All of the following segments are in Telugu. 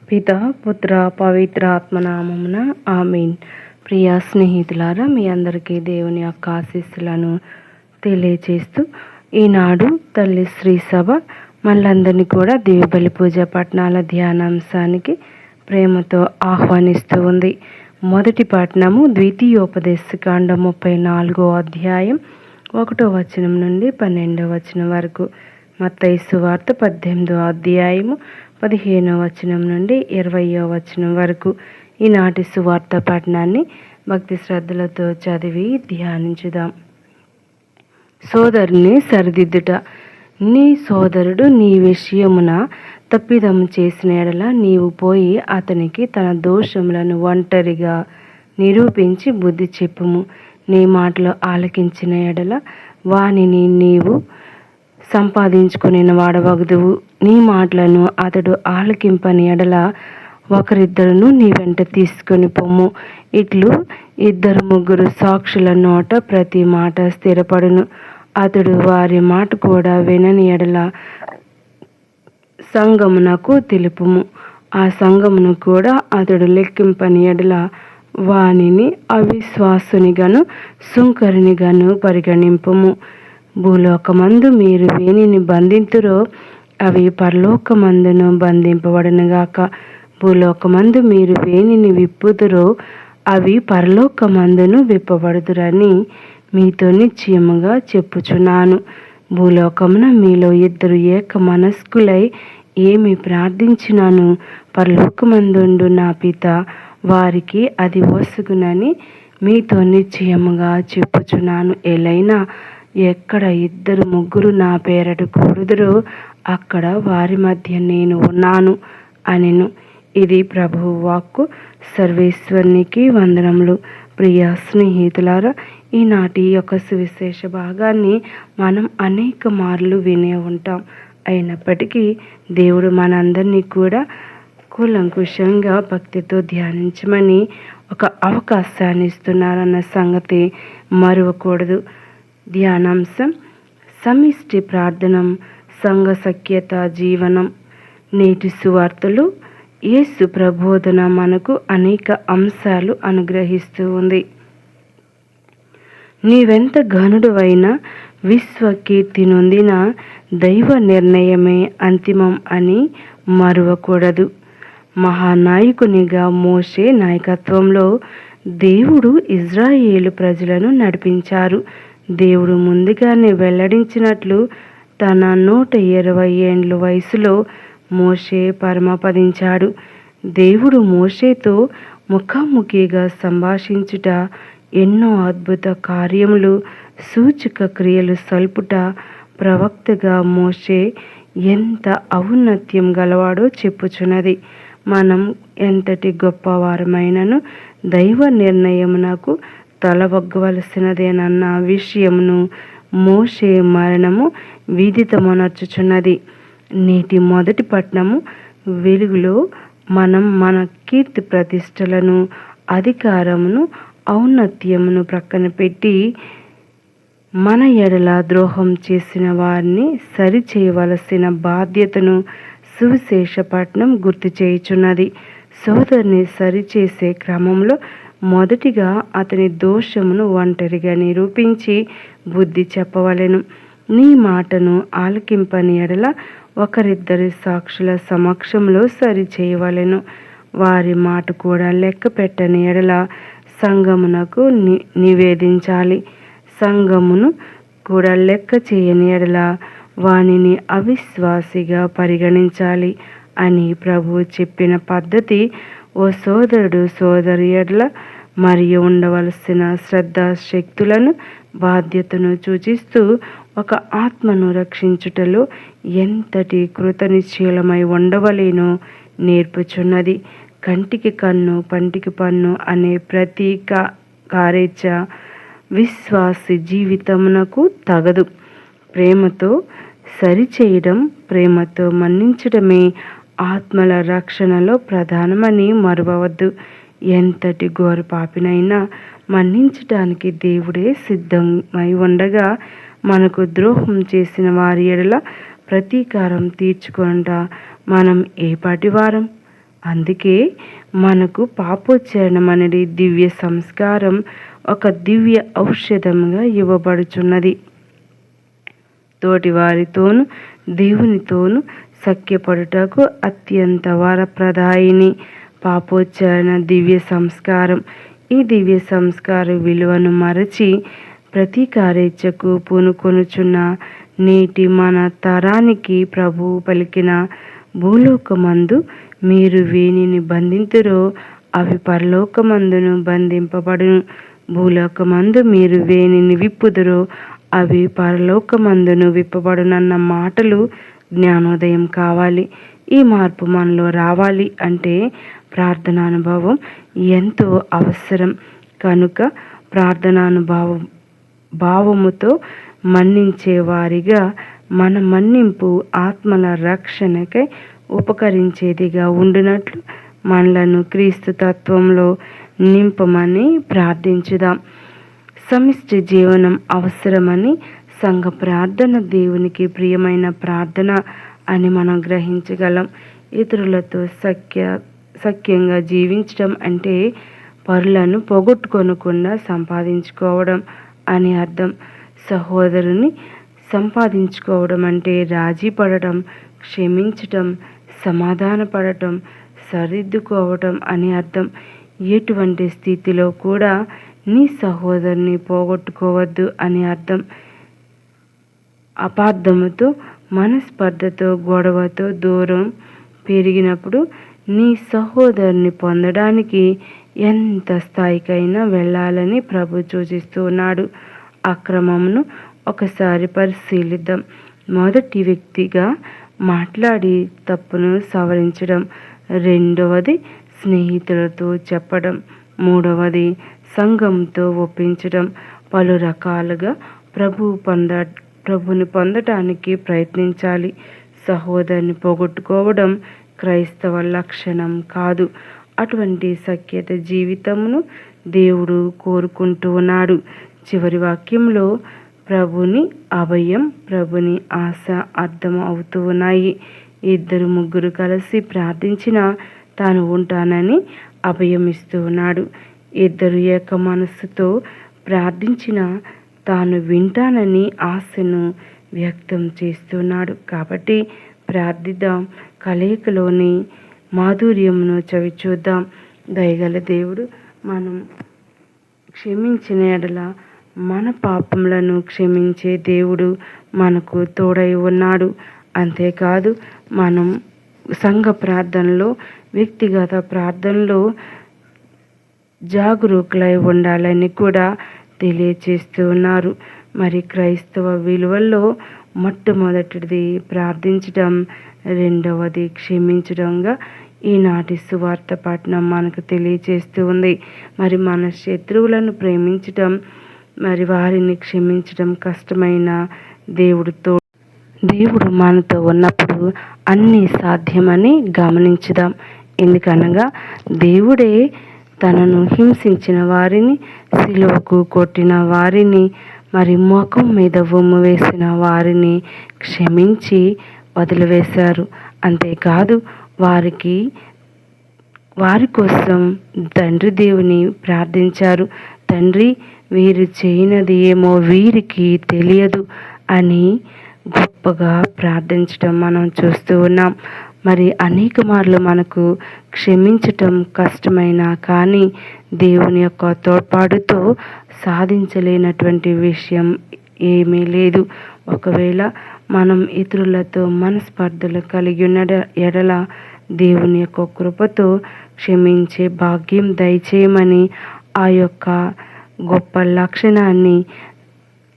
పిత పుత్ర పవిత్ర ఆత్మనామమున ఆమీన్. ప్రియ స్నేహితులారా, మీ అందరికీ దేవుని యొక్క ఆశీస్సులను తెలియచేస్తూ ఈనాడు తల్లి శ్రీ సభ మనందరినీ కూడా దివ్యబలి పూజ పట్టణాల ధ్యానాంశానికి ప్రేమతో ఆహ్వానిస్తూ ఉంది. మొదటి పట్టణము ద్వితీయోపదేశకాండం 34వ అధ్యాయం 1వ వచనం నుండి 12వ వచనం వరకు. మత్తయి సువార్త 18వ అధ్యాయము 15వ వచనం నుండి 20వ వచనం వరకు. ఈనాటి సువార్త పఠనాన్ని భక్తి శ్రద్ధలతో చదివి ధ్యానించుదాం. సోదరుని సరిదిద్దుట. నీ సోదరుడు నీ విషయమున తప్పిదము చేసిన ఎడల నీవు పోయి అతనికి తన దోషములను ఒంటరిగా నిరూపించి బుద్ధి చెప్పుము. నీ మాటలు ఆలకించిన ఎడల వానిని నీవు సంపాదించుకుని వాడవగదువు. నీ మాటలను అతడు ఆలకింపని ఎడల ఒకరిద్దరును నీ వెంట తీసుకొని పొమ్ము. ఇట్లు 2-3 సాక్షుల నోట ప్రతి మాట స్థిరపడును. అతడు వారి మాట కూడా వినని ఎడల సంఘమునకు తెలుపుము. ఆ సంఘమును కూడా అతడు లెక్కింపని ఎడల వానిని అవిశ్వాసునిగాను సుంకరునిగాను పరిగణింపుము. భూలోకమందు మీరు వేనిని బంధింతురో అవి పరలోకమందును బంధింపబడునుగాక. భూలోకమందు మీరు వేనిని విప్పుదురో అవి పరలోకమందును విప్పబడుదురని మీతో నిశ్చయముగా చెప్పుచున్నాను. భూలోకమున మీలో 2 ఏక మనస్కులై ఏమి ప్రార్థించినాను పరలోకమందుండు నా పిత వారికి అది వసుగునని మీతో నిశ్చయముగా చెప్పుచున్నాను. ఎలైనా ఎక్కడ 2-3 నా పేరట కూడుదురో అక్కడ వారి మధ్య నేను ఉన్నాను అనెను. ఇది ప్రభువు వాక్కు. సర్వేశ్వరునికి వందనములు. ప్రియ స్నేహితులారా, ఈనాటి యొక్క సువిశేష భాగాన్ని మనం అనేక మార్లు వినే ఉంటాం. అయినప్పటికీ దేవుడు మనందరినీ కూడా కూలంకుషంగా భక్తితో ధ్యానించమని ఒక అవకాశాన్ని ఇస్తున్నారన్న సంగతి మరువకూడదు. ధ్యానాంశం: సమిష్టి ప్రార్థనం, సంఘ సఖ్యత జీవనం. నేటి సువార్తలు యేసు ప్రబోధన మనకు అనేక అంశాలు అనుగ్రహిస్తూ ఉంది. నీవెంత ఘనుడువైనా విశ్వకీర్తి నొందిన దైవ నిర్ణయమే అంతిమం అని మరువకూడదు. మహానాయకునిగా మోషే నాయకత్వంలో దేవుడు ఇజ్రాయేలు ప్రజలను నడిపించారు. దేవుడు ముందుగానే వెల్లడించినట్లు తన 120 ఏండ్ల వయసులో మోషే పరమపదించాడు. దేవుడు మోషేతో ముఖాముఖిగా సంభాషించుట, ఎన్నో అద్భుత కార్యములు సూచక క్రియలు సల్పుట, ప్రవక్తగా మోషే ఎంత ఔన్నత్యం గలవాడో చెప్పుచున్నది. మనం ఎంతటి గొప్పవారమైనను దైవ నిర్ణయమునకు తలవగ్గవలసినదేనన్న విషయమును మోషే మరణము విదితమనర్చుచున్నది. నేటి మొదటి పట్టణము వెలుగులో మనం మన కీర్తి ప్రతిష్టలను, అధికారమును, ఔన్నత్యమును ప్రక్కన పెట్టి మన ఎడల ద్రోహం చేసిన వారిని సరిచేయవలసిన బాధ్యతను సువిశేష పట్టణం గుర్తు చేయుచున్నది. సోదరుని సరిచేసే క్రమంలో మొదటిగా అతని దోషమును ఒంటరిగా నిరూపించి బుద్ధి చెప్పవలెను. నీ మాటను ఆలకింపని ఎడల ఒకరిద్దరి సాక్షుల సమక్షంలో సరిచేయవలెను. వారి మాట కూడా లెక్క పెట్టని ఎడల సంఘమునకు నివేదించాలి. సంఘమును కూడా లెక్క చేయని ఎడల వానిని అవిశ్వాసిగా పరిగణించాలి అని ప్రభువు చెప్పిన పద్ధతి ఓ సోదరుడు సోదరి ఎడల మరియు ఉండవలసిన శ్రద్ధాశక్తులను, బాధ్యతను సూచిస్తూ ఒక ఆత్మను రక్షించుటలో ఎంతటి కృతనిశ్చయమై ఉండవలేనో నేర్పుచున్నది. కంటికి కన్ను పంటికి పన్ను అనే ప్రతి కార్యచ విశ్వాసి జీవితమునకు తగదు. ప్రేమతో సరిచేయడం, ప్రేమతో మన్నించడమే ఆత్మల రక్షణలో ప్రధానమని మరువవద్దు. ఎంతటి ఘోర పాపినైనా మన్నించడానికి దేవుడే సిద్ధమై ఉండగా మనకు ద్రోహం చేసిన వారి ఎడల ప్రతీకారం తీర్చుకుంటా మనం ఏ పాటివారం? అందుకే మనకు పాపోచ్చారణం అనేది దివ్య సంస్కారం ఒక దివ్య ఔషధంగా ఇవ్వబడుచున్నది. తోటి వారితోనూ దేవునితోనూ సఖ్యపడుటకు అత్యంత వరప్రదాయిని పాపోచ్చారణ దివ్య సంస్కారం. ఈ దివ్య సంస్కార విలువను మరచి ప్రతీకారేచ్ఛకు పూనుకొనుచున్న నేటి మన తరానికి ప్రభువు పలికిన భూలోకమందు మీరు వేనిని బంధింతురో అవి పరలోకమందును బంధింపబడును, భూలోకమందు మీరు వేనిని విప్పుదురో అవి పరలోకమందును విప్పబడునన్న మాటలు జ్ఞానోదయం కావాలి. ఈ మార్పు మనలో రావాలి అంటే ప్రార్థనానుభవం ఎంతో అవసరం. కనుక భావముతో మన్నించే వారిగా మన మన్నింపు ఆత్మల రక్షణకై ఉపకరించేదిగా ఉండునట్లు మనలను క్రీస్తు తత్వంలో నింపమని ప్రార్థించుదాం. సమిష్టి జీవనం అవసరమని సంఘ ప్రార్థన దేవునికి ప్రియమైన ప్రార్థన అని మనం గ్రహించగలం. ఇతరులతో సఖ్యంగా జీవించడం అంటే పరులను పోగొట్టుకొనకుండా సంపాదించుకోవడం అని అర్థం. సహోదరుని సంపాదించుకోవడం అంటే రాజీ పడటం, క్షమించటం, సమాధానపడటం, సరిదిద్దుకోవటం అని అర్థం. ఎటువంటి స్థితిలో కూడా నీ సహోదరుని పోగొట్టుకోవద్దు అని అర్థం. అపార్థముతో, మనస్పర్ధతో, గొడవతో దూరం పెరిగినప్పుడు నీ సహోదరుని పొందడానికి ఎంత స్థాయికైనా వెళ్ళాలని ప్రభు సూచిస్తూ ఉన్నాడు. అక్రమమును ఒకసారి పరిశీలిద్దాం. మొదటి వ్యక్తిగా మాట్లాడి తప్పును సవరించడం, రెండవది స్నేహితులతో చెప్పడం, మూడవది సంఘంతో ఒప్పించడం. పలు రకాలుగా ప్రభుని పొందటానికి ప్రయత్నించాలి. సహోదరుని పోగొట్టుకోవడం క్రైస్తవ లక్షణం కాదు. అటువంటి సఖ్యత జీవితమును దేవుడు కోరుకుంటూ ఉన్నాడు. చివరి వాక్యంలో ప్రభుని అభయం, ప్రభుని ఆశ అర్థం అవుతూ ఉన్నాయి. 2-3 కలిసి ప్రార్థించిన తాను ఉంటానని అభయమిస్తూ ఉన్నాడు. 2 ఏక మనస్సుతో ప్రార్థించిన తాను వింటానని ఆశను వ్యక్తం చేస్తున్నాడు. కాబట్టి ప్రార్థిద్దాం, కలయికలోని మాధుర్యమును చవిచూద్దాం. దయగల దేవుడు మనం క్షమించిన ఎడల మన పాపములను క్షమించే దేవుడు మనకు తోడై ఉన్నాడు. అంతేకాదు మనం సంఘ ప్రార్థనలో, వ్యక్తిగత ప్రార్థనలో జాగరూకులై ఉండాలని కూడా తెలియచేస్తూ ఉన్నారు. మరి క్రైస్తవ విలువల్లో మొట్టమొదటిది ప్రార్థించడం, రెండవది క్షమించడంగా ఈనాటి సువార్త పఠనం మనకు తెలియచేస్తూ ఉంది. మరి మన శత్రువులను ప్రేమించడం, మరి వారిని క్షమించడం కష్టమైన దేవుడు మనతో ఉన్నప్పుడు అన్నీ సాధ్యమని గమనించుదాం. ఎందుకనగా దేవుడే తనను హింసించిన వారిని, సిలువకు కొట్టిన వారిని, మరి ముఖం మీద ఉమ్ము వేసిన వారిని క్షమించి వదిలివేశారు. అంతేకాదు వారి కోసం తండ్రి దేవుని ప్రార్థించారు. తండ్రి, వీరు చేయనది ఏమో వీరికి తెలియదు అని గొప్పగా ప్రార్థించడం మనం చూస్తూ ఉన్నాం. మరి అనేక మార్లు మనకు క్షమించటం కష్టమైనా కానీ దేవుని యొక్క తోడ్పాటుతో సాధించలేనటువంటి విషయం ఏమీ లేదు. ఒకవేళ మనం ఇతరులతో మనస్పర్ధలు కలిగి ఉన్న ఎడల దేవుని యొక్క కృపతో క్షమించే భాగ్యం దయచేయమని, ఆ యొక్క గొప్ప లక్షణాన్ని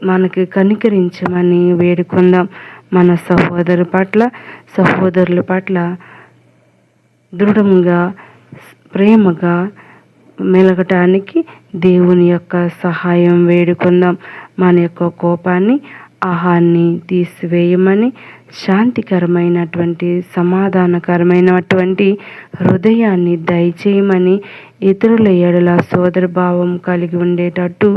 మనకి కనికరించమని వేడుకుందాం. మన సహోదరుల పట్ల దృఢంగా, ప్రేమగా మెలగటానికి దేవుని యొక్క సహాయం వేడుకుందాం. మన యొక్క కోపాన్ని, ఆహాన్ని తీసివేయమని, శాంతికరమైనటువంటి, సమాధానకరమైనటువంటి హృదయాన్ని దయచేయమని, ఇతరుల ఎడల సోదరభావం కలిగి ఉండేటట్టు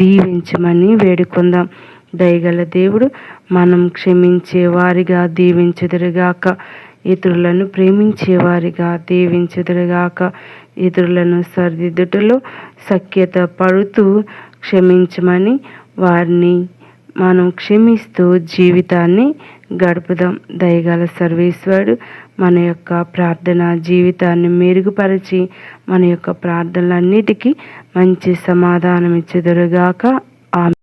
దీవించమని వేడుకుందాం. దయగల దేవుడు మనం క్షమించే వారిగా దీవించుదురుగాక. ఇతరులను ప్రేమించేవారిగా దీవించుదురుగాక. ఇతరులను సరిదిద్దుటలో సఖ్యత పడుతూ క్షమించమని వారిని మనం క్షమిస్తూ జీవితాన్ని గడుపుదాం. దయగల సర్వేశ్వరుడు మన యొక్క ప్రార్థన జీవితాన్ని మెరుగుపరిచి మన యొక్క ప్రార్థనలన్నిటికీ మంచి సమాధానం ఇచ్చుదురుగాక.